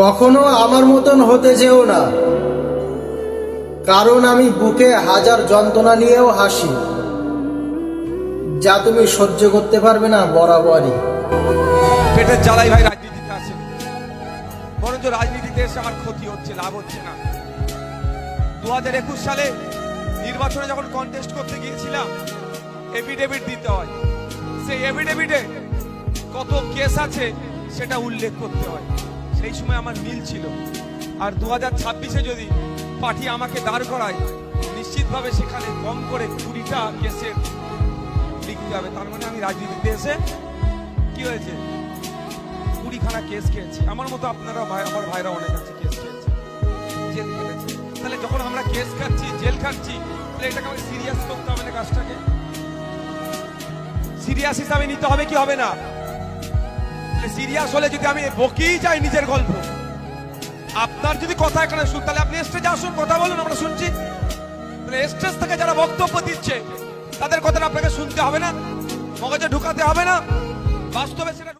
কখনো আমার মতন হতে যেও না, কারণ আমি বুকে হাজার যন্ত্রণা নিয়েও হাসি, যা তুমি সহ্য করতে পারবে না বরাবরই। পেটের জ্বালাই ভাই রাজনীতিতে আসে, বরঞ্চ রাজনীতিতে এসে আমার ক্ষতি হচ্ছে, লাভ হচ্ছে না। 2021 সালে নির্বাচনে যখন কন্টেস্ট করতে গিয়েছিলাম, এফিডেভিট দিতে হয়। সেই এফিডেভিটে কত কেস আছে সেটা উল্লেখ করতে হয়। সেই সময় আমার মিল ছিল। আর 2026-এ যদি পার্টি আমাকে দাঁড় করায়, নিশ্চিতভাবে সেখানে কম করে 20টা কেসের লিখতে হবে। তার মানে আমি রাজনীতিতে এসে কি হয়েছে, 20খানা কেস খেয়েছি। আমার মতো আপনারা আমার ভাইরা অনেক আছে কেস খেয়েছে, জেল খেটেছে। তাহলে যখন আমরা কেস খাচ্ছি, জেল খাচ্ছি, তাহলে এটাকে আমাকে সিরিয়াস করতে হবে না, কাজটাকে সিরিয়াস হিসাবে নিতে হবে কি হবে না? সিরিয়াস হলে যদি আমি বকেই যাই নিজের গল্প, আপনার যদি কথা এখানে শুন, তাহলে আপনি স্টেজে আসুন, কথা বলুন, আমরা শুনছি। তাহলে স্টেজ থেকে যারা বক্তব্য দিচ্ছে তাদের কথাটা আপনাকে শুনতে হবে না, মগজে ঢুকাতে হবে না, বাস্তবে সেটা